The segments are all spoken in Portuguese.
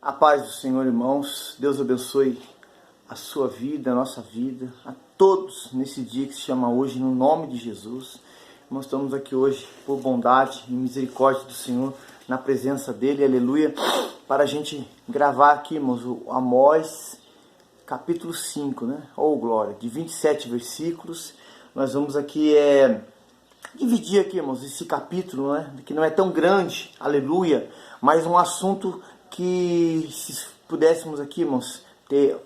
A paz do Senhor, irmãos. Deus abençoe a sua vida, a nossa vida, a todos nesse dia que se chama hoje, no nome de Jesus. Nós estamos aqui hoje por bondade e misericórdia do Senhor, na presença dEle, aleluia, para a gente gravar aqui, irmãos, o Amós, capítulo 5, né? Oh, glória, de 27 versículos. Nós vamos aqui dividir aqui, irmãos, esse capítulo, né? Que não é tão grande, aleluia, mas um assunto que, se pudéssemos aqui, irmãos, ter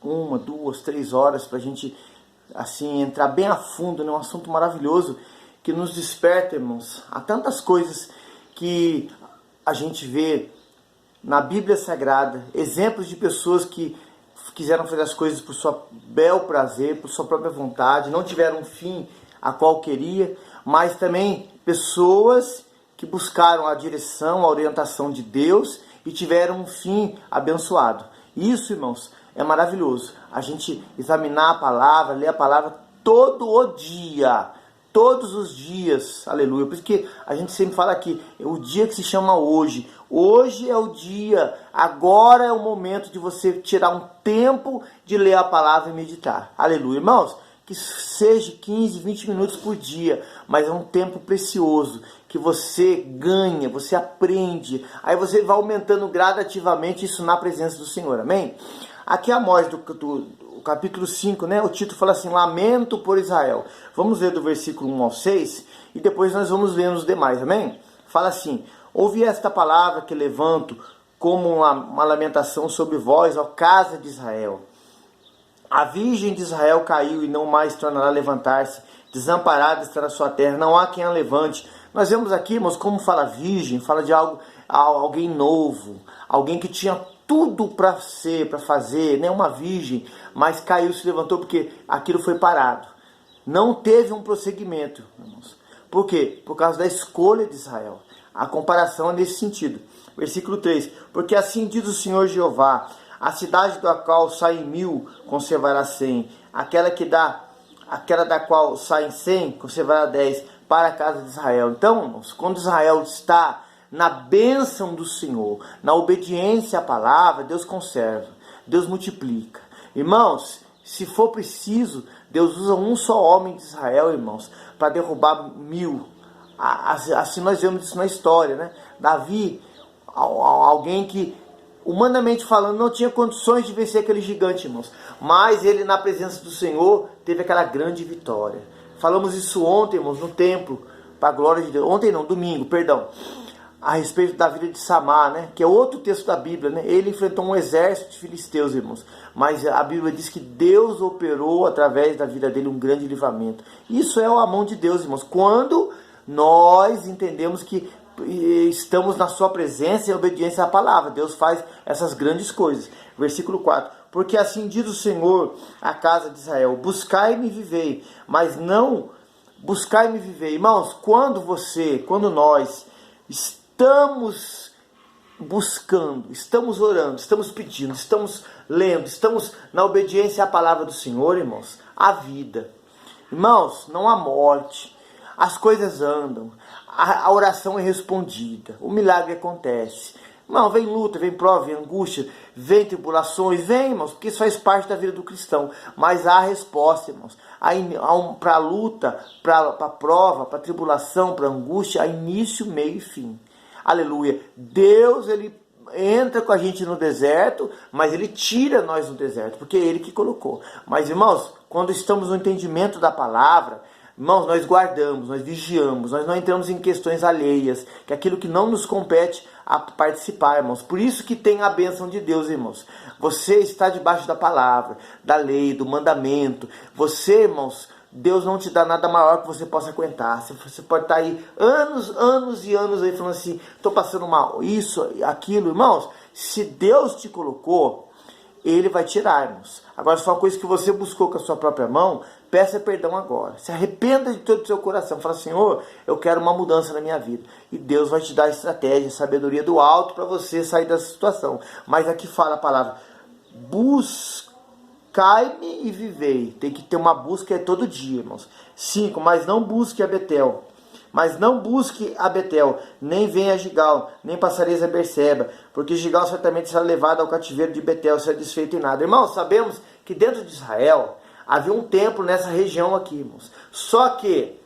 1, 2, 3 horas para a gente, assim, entrar bem a fundo, né? Um assunto maravilhoso que nos desperta, irmãos, a tantas coisas que a gente vê na Bíblia Sagrada, exemplos de pessoas que quiseram fazer as coisas por seu bel prazer, por sua própria vontade, não tiveram um fim a qual queria, mas também pessoas que buscaram a direção, a orientação de Deus e tiveram um fim abençoado. Isso, irmãos, é maravilhoso. A gente examinar a palavra, ler a palavra todo o dia, todos os dias, aleluia. Por isso que a gente sempre fala aqui, é o dia que se chama hoje. Hoje é o dia, agora é o momento de você tirar um tempo de ler a palavra e meditar. Aleluia, irmãos. Que seja 15, 20 minutos por dia, mas é um tempo precioso, que você ganha, você aprende, aí você vai aumentando gradativamente isso na presença do Senhor, amém? Aqui é Amós, do capítulo 5, né? O título fala assim, Lamento por Israel. Vamos ler do versículo 1 ao 6, e depois nós vamos ler os demais, amém? Fala assim, ouvi esta palavra que levanto como uma lamentação sobre vós, ó casa de Israel. A virgem de Israel caiu e não mais tornará a levantar-se. Desamparada está na sua terra, não há quem a levante. Nós vemos aqui, irmãos, como fala virgem, fala de alguém novo, alguém que tinha tudo para ser, para fazer, né? Uma virgem, mas caiu, se levantou porque aquilo foi parado. Não teve um prosseguimento, irmãos. Por quê? Por causa da escolha de Israel. A comparação é nesse sentido. Versículo 3. Porque assim diz o Senhor Jeová, a cidade da qual saem 1000 conservará 100, aquela da qual saem 100 conservará 10 para a casa de Israel. Então, irmãos, quando Israel está na bênção do Senhor, na obediência à palavra, Deus conserva, Deus multiplica. Irmãos, se for preciso, Deus usa um só homem de Israel, irmãos, para derrubar 1000. Assim nós vemos isso na história, né? Davi, alguém que, humanamente falando, não tinha condições de vencer aquele gigante, irmãos. Mas ele, na presença do Senhor, teve aquela grande vitória. Falamos isso ontem, irmãos, no templo, para a glória de Deus. Ontem não, domingo, perdão. A respeito da vida de Samar, né? Que é outro texto da Bíblia, né? Ele enfrentou um exército de filisteus, irmãos. Mas a Bíblia diz que Deus operou, através da vida dele, um grande livramento. Isso é a mão de Deus, irmãos. Quando nós entendemos que estamos na sua presença e obediência à palavra, Deus faz essas grandes coisas. Versículo 4. Porque assim diz o Senhor à casa de Israel, buscai-me e vivei, mas não buscai-me e vivei. Irmãos, quando nós estamos buscando, estamos orando, estamos pedindo, estamos lendo, estamos na obediência à palavra do Senhor, irmãos, há vida. Irmãos, não há morte. As coisas andam, a oração é respondida, o milagre acontece. Não, vem luta, vem prova, vem angústia, vem tribulações, vem, irmãos, porque isso faz parte da vida do cristão. Mas há resposta, irmãos. Para a luta, para a prova, para a tribulação, para a angústia, há início, meio e fim. Aleluia. Deus, ele entra com a gente no deserto, mas ele tira nós do deserto, porque é ele que colocou. Mas, irmãos, quando estamos no entendimento da palavra, irmãos, nós guardamos, nós vigiamos, nós não entramos em questões alheias, que é aquilo que não nos compete a participar, irmãos. Por isso que tem a bênção de Deus, irmãos. Você está debaixo da palavra, da lei, do mandamento. Você, irmãos, Deus não te dá nada maior que você possa aguentar. Você pode estar aí anos e anos aí falando assim, estou passando mal, isso, aquilo. Irmãos, se Deus te colocou, Ele vai tirar, irmãos. Agora, se for uma coisa que você buscou com a sua própria mão, peça perdão agora. Se arrependa de todo o seu coração. Fala, Senhor, eu quero uma mudança na minha vida. E Deus vai te dar estratégia, sabedoria do alto para você sair dessa situação. Mas aqui fala a palavra, buscai-me e vivei. Tem que ter uma busca todo dia, irmãos. 5, mas não busque a Betel, Mas não busque a Betel, nem venha a Gigal, nem passareis a Berseba, porque Gigal certamente será levado ao cativeiro de Betel, será desfeito em nada. Irmãos, sabemos que dentro de Israel havia um templo nessa região aqui, irmãos. Só que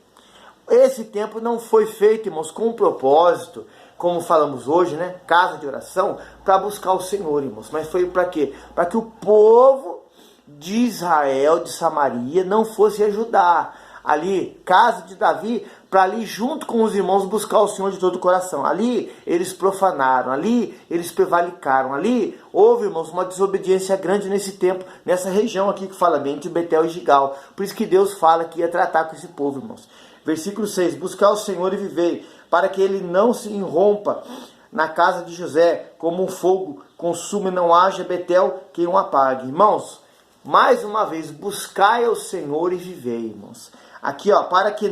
esse templo não foi feito, irmãos, com um propósito, como falamos hoje, né? Casa de oração, para buscar o Senhor, irmãos. Mas foi para quê? Para que o povo de Israel, de Samaria, não fosse ajudar. Ali, casa de Davi, para ali junto com os irmãos buscar o Senhor de todo o coração. Ali eles profanaram, ali eles prevaricaram, ali houve, irmãos, uma desobediência grande nesse tempo, nessa região aqui que fala bem, de Betel e Gigal. Por isso que Deus fala que ia tratar com esse povo, irmãos. Versículo 6, buscar o Senhor e vivei, para que ele não se irrompa na casa de José, como um fogo consuma e não haja Betel quem o apague. Irmãos, mais uma vez, buscai ao Senhor e vivei, irmãos. Aqui, ó, para que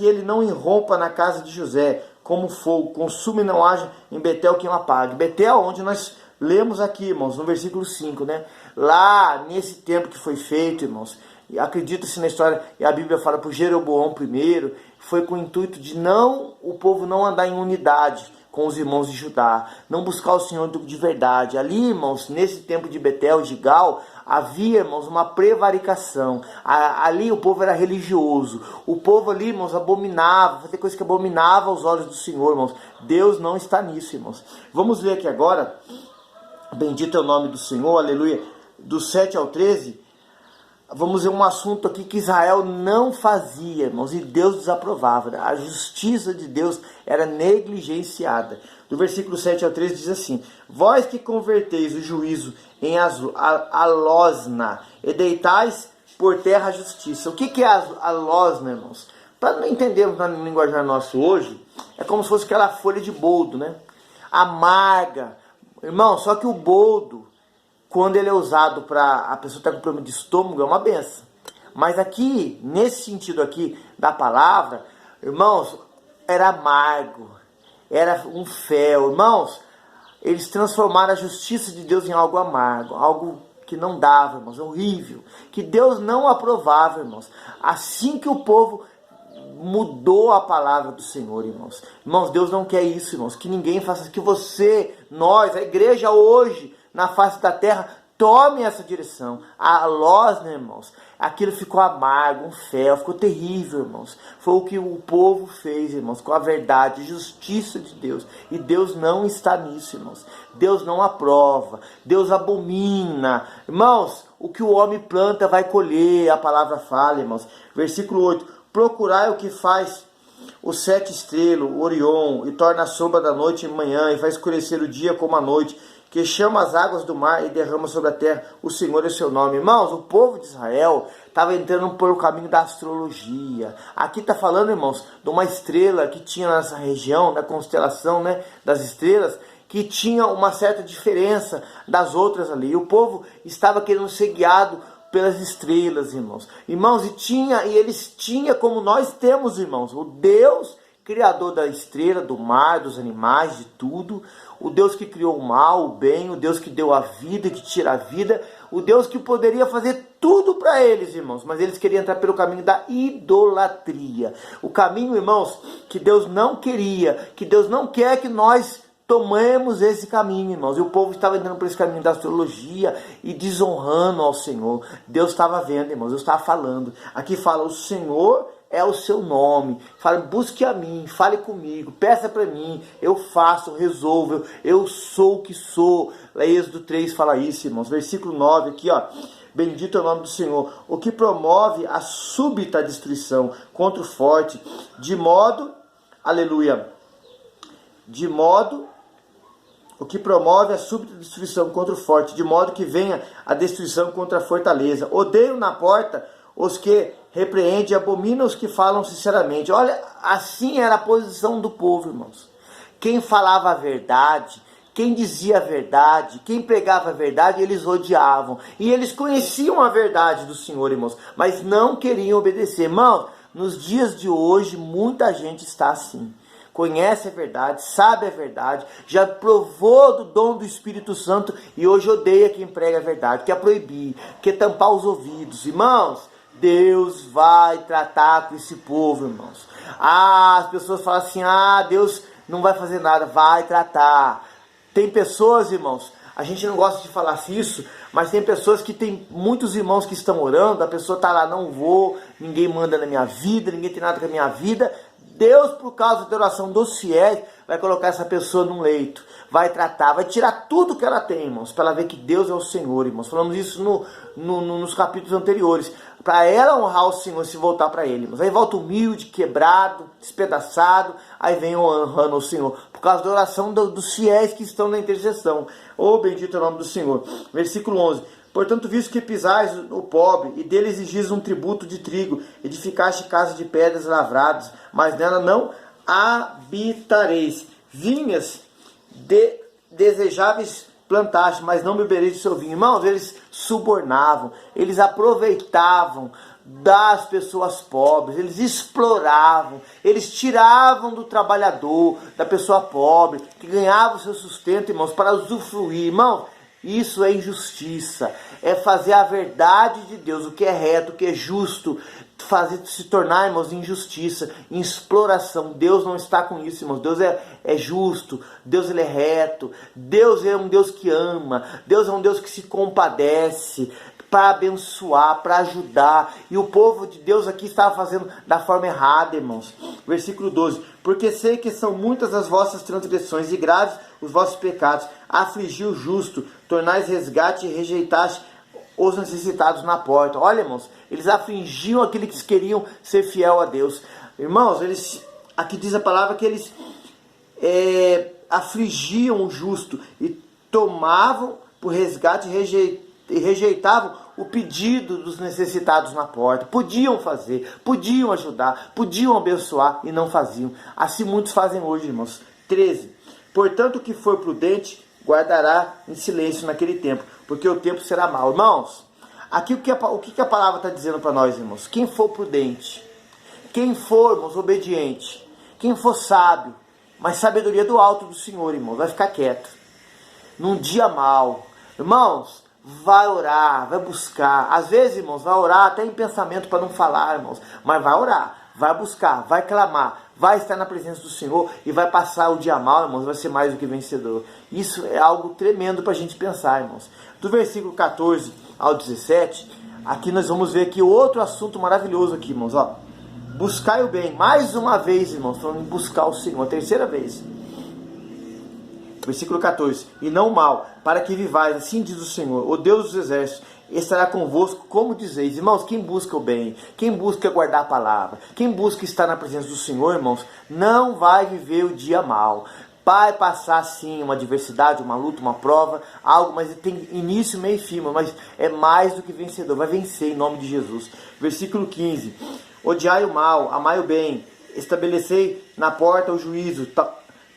ele não irrompa na casa de José, como fogo, consuma e não haja em Betel quem o apague. Betel, onde nós lemos aqui, irmãos, no versículo 5, né? Lá, nesse tempo que foi feito, irmãos, acredita-se na história, e a Bíblia fala por Jeroboão I, foi com o intuito de o povo não andar em unidade com os irmãos de Judá, não buscar o Senhor de verdade. Ali, irmãos, nesse tempo de Betel e Gigal, havia, irmãos, uma prevaricação. Ali o povo era religioso. O povo ali, irmãos, abominava, fazia coisa que abominava aos olhos do Senhor, irmãos. Deus não está nisso, irmãos. Vamos ler aqui agora, bendito é o nome do Senhor, aleluia, do 7 ao 13, vamos ver um assunto aqui que Israel não fazia, irmãos, e Deus desaprovava. A justiça de Deus era negligenciada. Do versículo 7 ao 13 diz assim: vós que converteis o juízo em alosna e deitais por terra a justiça. O que é alosna, irmãos? Para não entendermos na linguagem nossa hoje, é como se fosse aquela folha de boldo, né? Amarga. Irmão, só que o boldo, quando ele é usado para a pessoa estar com problema de estômago, é uma benção. Mas aqui, nesse sentido aqui da palavra, irmãos, era amargo, era um fel. Irmãos, eles transformaram a justiça de Deus em algo amargo, algo que não dava, irmãos, horrível, que Deus não aprovava, irmãos. Assim que o povo mudou a palavra do Senhor, irmãos. Irmãos, Deus não quer isso, irmãos, que ninguém faça, que você, nós, a igreja hoje, na face da terra, tome essa direção. A lós, né, irmãos? Aquilo ficou amargo, um fel, ficou terrível, irmãos. Foi o que o povo fez, irmãos, com a verdade, justiça de Deus. E Deus não está nisso, irmãos. Deus não aprova, Deus abomina. Irmãos, o que o homem planta vai colher, a palavra fala, irmãos. Versículo 8, procurai o que faz o 7 estrelas, o Orion, e torna a sombra da noite em manhã, e faz escurecer o dia como a noite, que chama as águas do mar e derrama sobre a terra, o Senhor é o seu nome. Irmãos, o povo de Israel estava entrando por o caminho da astrologia. Aqui está falando, irmãos, de uma estrela que tinha nessa região, da constelação, né, das estrelas, que tinha uma certa diferença das outras ali. E o povo estava querendo ser guiado pelas estrelas, irmãos. Irmãos, e eles tinham como nós temos, irmãos, o Deus criador da estrela, do mar, dos animais, de tudo, o Deus que criou o mal, o bem, o Deus que deu a vida, que tira a vida, o Deus que poderia fazer tudo para eles, irmãos, mas eles queriam entrar pelo caminho da idolatria. O caminho, irmãos, que Deus não queria, que Deus não quer que nós tomemos esse caminho, irmãos. E o povo estava entrando por esse caminho da astrologia e desonrando ao Senhor. Deus estava vendo, irmãos, Deus estava falando. Aqui fala, o Senhor é o seu nome. Fale, busque a mim, fale comigo, peça para mim, eu faço, resolvo, eu sou o que sou. Êxodo 3 fala isso, irmãos. Versículo 9 aqui, ó. Bendito é o nome do Senhor, o que promove a súbita destruição contra o forte, de modo, aleluia, o que promove a súbita destruição contra o forte, de modo que venha a destruição contra a fortaleza. Odeio na porta os que repreendem e abominam os que falam sinceramente. Olha, assim era a posição do povo, irmãos. Quem falava a verdade, quem dizia a verdade, quem pregava a verdade, eles odiavam. E eles conheciam a verdade do Senhor, irmãos, mas não queriam obedecer. Irmãos, nos dias de hoje, muita gente está assim. Conhece a verdade, sabe a verdade, já provou do dom do Espírito Santo e hoje odeia quem prega a verdade, quer proibir, quer tampar os ouvidos. Irmãos, Deus vai tratar com esse povo, irmãos. As pessoas falam assim, Deus não vai fazer nada, vai tratar. Tem pessoas, irmãos, a gente não gosta de falar isso, mas tem pessoas que tem muitos irmãos que estão orando, a pessoa está lá, não vou, ninguém manda na minha vida, ninguém tem nada com a minha vida. Deus, por causa da oração dos fiéis, vai colocar essa pessoa num leito, vai tratar, vai tirar tudo que ela tem, irmãos, para ela ver que Deus é o Senhor, irmãos. Falamos isso nos capítulos anteriores, para ela honrar o Senhor, se voltar para Ele, irmãos. Aí volta humilde, quebrado, despedaçado, aí vem honrando o Senhor, por causa da oração dos fiéis que estão na intercessão. Oh, bendito é o nome do Senhor. Versículo 11. Portanto, visto que pisais o pobre, e dele exigis um tributo de trigo, edificaste casa de pedras lavradas, mas nela não habitareis. Vinhas desejáveis plantaste, mas não bebereis do seu vinho. Irmãos, eles subornavam, eles aproveitavam das pessoas pobres, eles exploravam, eles tiravam do trabalhador, da pessoa pobre, que ganhava o seu sustento, irmãos, para usufruir. Irmãos, isso é injustiça, é fazer a verdade de Deus, o que é reto, o que é justo, fazer se tornar, irmãos, injustiça, em exploração. Deus não está com isso, irmãos. Deus é justo, Deus ele é reto, Deus é um Deus que ama, Deus é um Deus que se compadece, para abençoar, para ajudar. E o povo de Deus aqui estava fazendo da forma errada, irmãos. Versículo 12. Porque sei que são muitas as vossas transgressões e graves os vossos pecados. Afligi o justo, tornais resgate e rejeitaste os necessitados na porta. Olha, irmãos, eles afligiam aqueles que queriam ser fiel a Deus. Irmãos, aqui diz a palavra que eles afligiam o justo e tomavam por resgate e rejeitavam o pedido dos necessitados na porta. Podiam fazer, podiam ajudar, podiam abençoar e não faziam. Assim muitos fazem hoje, irmãos. 13. Portanto, o que for prudente guardará em silêncio naquele tempo, porque o tempo será mau. Irmãos, aqui o que a palavra está dizendo para nós, irmãos? Quem for prudente, quem for, irmãos, obediente, quem for sábio, mas sabedoria do alto do Senhor, irmãos, vai ficar quieto. Num dia mau, irmãos, vai orar, vai buscar. Às vezes, irmãos, vai orar até em pensamento para não falar, irmãos, mas vai orar, vai buscar, vai clamar, vai estar na presença do Senhor e vai passar o dia mal, irmãos, vai ser mais do que vencedor. Isso é algo tremendo para a gente pensar, irmãos. Do versículo 14 ao 17, aqui nós vamos ver aqui outro assunto maravilhoso aqui, irmãos, ó. Buscai o bem, mais uma vez, irmãos, falando em buscar o Senhor, a terceira vez. Versículo 14, e não o mal, para que vivais, assim diz o Senhor, o Deus dos exércitos, estará convosco, como dizeis. Irmãos, quem busca o bem, quem busca guardar a palavra, quem busca estar na presença do Senhor, irmãos, não vai viver o dia mal. Vai passar sim uma adversidade, uma luta, uma prova, algo, mas tem início, meio e fim, mas é mais do que vencedor, vai vencer em nome de Jesus. Versículo 15, odiai o mal, amai o bem, estabelecei na porta o juízo.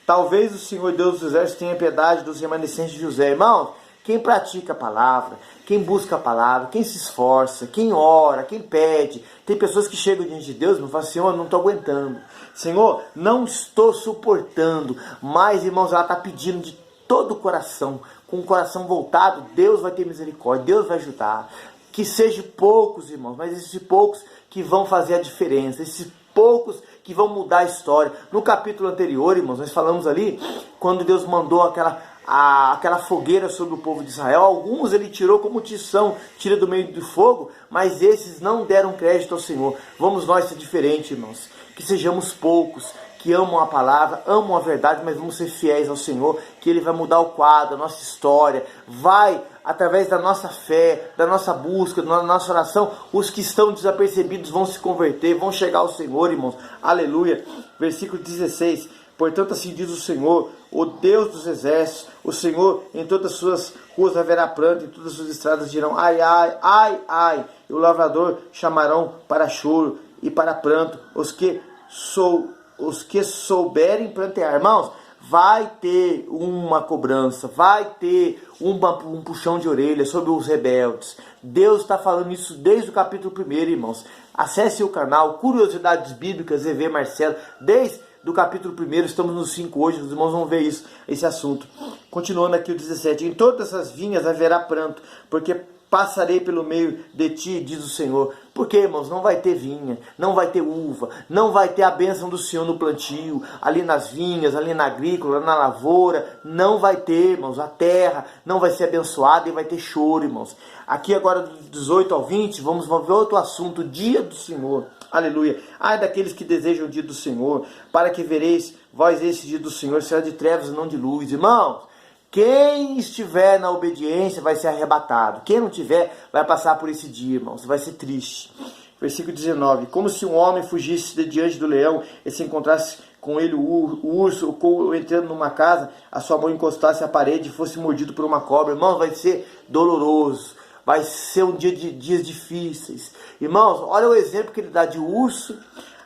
Talvez o Senhor Deus dos exércitos tenha piedade dos remanescentes de José. Irmãos, quem pratica a palavra, quem busca a palavra, quem se esforça, quem ora, quem pede. Tem pessoas que chegam diante de Deus e falam, Senhor, não estou aguentando. Senhor, não estou suportando. Mas, irmãos, ela está pedindo de todo o coração, com o coração voltado, Deus vai ter misericórdia, Deus vai ajudar. Que sejam poucos, irmãos, mas esses poucos que vão fazer a diferença, esses poucos que vão mudar a história. No capítulo anterior, irmãos, nós falamos ali, quando Deus mandou aquela fogueira sobre o povo de Israel, alguns ele tirou como tição, tira do meio do fogo, mas esses não deram crédito ao Senhor. Vamos nós ser diferentes, irmãos, que sejamos poucos, que amam a palavra, amam a verdade, mas vamos ser fiéis ao Senhor, que Ele vai mudar o quadro, a nossa história, vai, através da nossa fé, da nossa busca, da nossa oração, os que estão desapercebidos vão se converter, vão chegar ao Senhor, irmãos, aleluia. Versículo 16, portanto assim diz o Senhor, o Deus dos exércitos, o Senhor, em todas as suas ruas haverá pranto, em todas as suas estradas dirão, ai, ai, ai, ai, e o lavrador chamarão para choro e para pranto, os que souberem plantear. Irmãos, vai ter uma cobrança, vai ter um puxão de orelha sobre os rebeldes. Deus está falando isso desde o capítulo 1, irmãos. Acesse o canal Curiosidades Bíblicas EV Marcelo, desde do capítulo 1, estamos no 5 hoje, os irmãos vão ver esse assunto. Continuando aqui o 17, em todas as vinhas haverá pranto, porque passarei pelo meio de ti, diz o Senhor. Porque, irmãos, não vai ter vinha, não vai ter uva, não vai ter a bênção do Senhor no plantio, ali nas vinhas, ali na agrícola, na lavoura, não vai ter, irmãos, a terra não vai ser abençoada e vai ter choro, irmãos. Aqui agora do 18 ao 20, vamos ver outro assunto, o dia do Senhor. Aleluia. Ai daqueles que desejam o dia do Senhor, para que vereis vós esse dia do Senhor, será de trevas e não de luz. Irmãos, quem estiver na obediência vai ser arrebatado. Quem não tiver vai passar por esse dia, irmãos. Vai ser triste. Versículo 19. Como se um homem fugisse de diante do leão e se encontrasse com ele o urso, ou entrando numa casa, a sua mão encostasse à parede e fosse mordido por uma cobra. Irmãos, vai ser doloroso. Vai ser um dia de dias difíceis. Irmãos, olha o exemplo que ele dá de urso.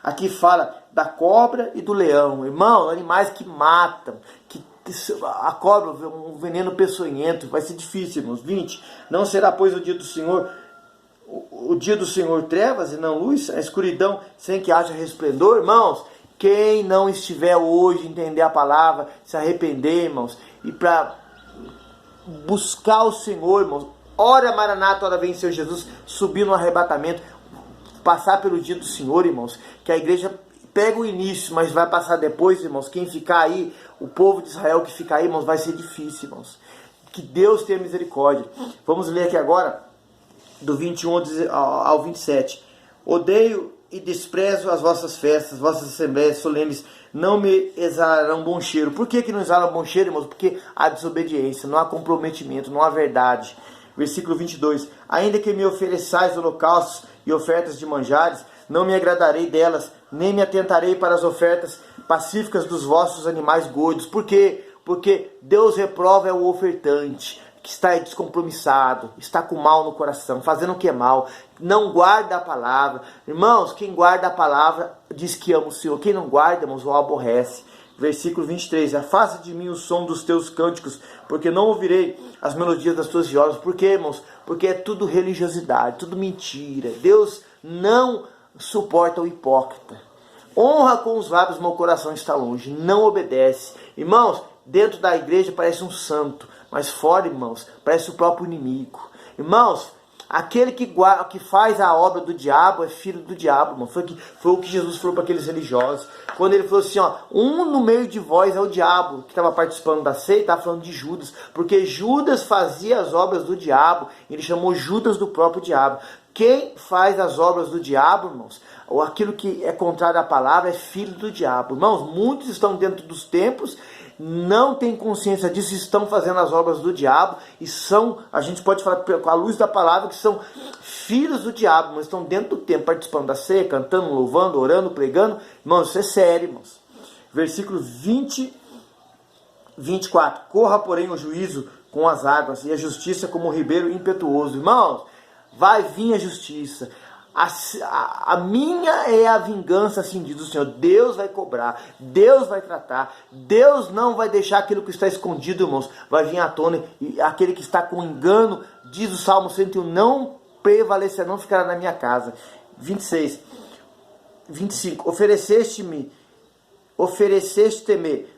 Aqui fala da cobra e do leão. Irmãos, animais que matam, a cobra, um veneno peçonhento, vai ser difícil, irmãos. 20. Não será, pois, o dia do Senhor, o dia do Senhor trevas e não luz, a escuridão sem que haja resplendor, irmãos. Quem não estiver hoje entender a palavra, se arrepender, irmãos, e para buscar o Senhor, irmãos, ora Maranata, ora vem Senhor Jesus, subir no arrebatamento, passar pelo dia do Senhor, irmãos, que a igreja pega o início, mas vai passar depois, irmãos. Quem ficar aí, o povo de Israel que ficar aí, irmãos, vai ser difícil, irmãos. Que Deus tenha misericórdia. Vamos ler aqui agora, do 21 ao 27. Odeio e desprezo as vossas festas, vossas assembleias solenes, não me exalarão bom cheiro. Por que não exalam bom cheiro, irmãos? Porque há desobediência, não há comprometimento, não há verdade. Versículo 22. Ainda que me ofereçais holocaustos e ofertas de manjares, não me agradarei delas, nem me atentarei para as ofertas pacíficas dos vossos animais gordos. Por quê? Porque Deus reprova o ofertante, que está descompromissado, está com mal no coração, fazendo o que é mal, não guarda a palavra. Irmãos, quem guarda a palavra diz que ama o Senhor, quem não guarda, irmãos, o aborrece. Versículo 23, afasta de mim o som dos teus cânticos, porque não ouvirei as melodias das tuas violas. Por quê, irmãos? Porque é tudo religiosidade, tudo mentira. Deus não suporta o hipócrita. Honra com os lábios, meu coração está longe, não obedece. Irmãos, dentro da igreja parece um santo, mas fora, irmãos, parece o próprio inimigo. Irmãos, aquele que faz a obra do diabo é filho do diabo, irmão. Foi o que Jesus falou para aqueles religiosos. Quando ele falou assim, ó, um no meio de vós é o diabo, que estava participando da ceia, estava falando de Judas. Porque Judas fazia as obras do diabo, ele chamou Judas do próprio diabo. Quem faz as obras do diabo, irmãos, ou aquilo que é contrário à palavra, é filho do diabo. Irmãos, muitos estão dentro dos templos, não têm consciência disso, estão fazendo as obras do diabo e são, a gente pode falar com a luz da palavra, que são filhos do diabo, mas estão dentro do templo, participando da ceia, cantando, louvando, orando, pregando. Irmãos, isso é sério, irmãos. Versículo 24. Corra, porém, o juízo com as águas e a justiça como um ribeiro impetuoso. Irmãos, vai vir a justiça. A minha é a vingança, assim diz o Senhor. Deus vai cobrar, Deus vai tratar, Deus não vai deixar aquilo que está escondido, irmãos, vai vir à tona, e aquele que está com engano, diz o Salmo 101, não prevalecerá, não ficará na minha casa. 25, ofereceste-me,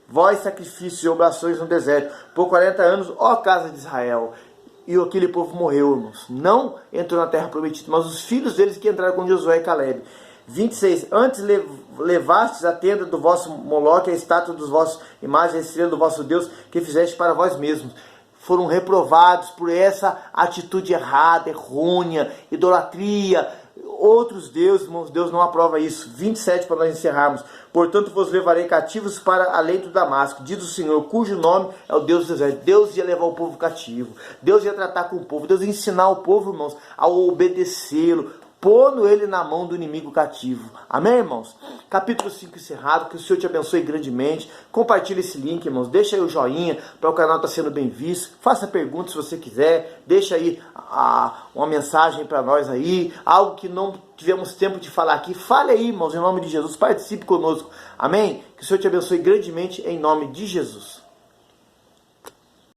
vós sacrifícios e oblações no deserto, por 40 anos, ó casa de Israel. E aquele povo morreu, irmãos. Não entrou na terra prometida, mas os filhos deles que entraram com Josué e Caleb. 26. Antes levastes a tenda do vosso Moloque, a estátua dos vossos imagens, a estrela do vosso Deus, que fizeste para vós mesmos. Foram reprovados por essa atitude errada, errônea, idolatria, outros deuses, irmãos. Deus não aprova isso. 27, para nós encerrarmos. Portanto, vos levarei cativos para além do Damasco, diz o Senhor, cujo nome é o Deus dos exércitos. Deus ia levar o povo cativo, Deus ia tratar com o povo, Deus ia ensinar o povo, irmãos, a obedecê-lo, pondo ele na mão do inimigo cativo. Amém, irmãos? Capítulo 5 encerrado, que o Senhor te abençoe grandemente. Compartilhe esse link, irmãos, deixa aí o joinha para o canal estar sendo bem visto, faça perguntas se você quiser, deixa aí uma mensagem para nós aí, algo que não tivemos tempo de falar aqui, fale aí, irmãos, em nome de Jesus, participe conosco. Amém? Que o Senhor te abençoe grandemente em nome de Jesus.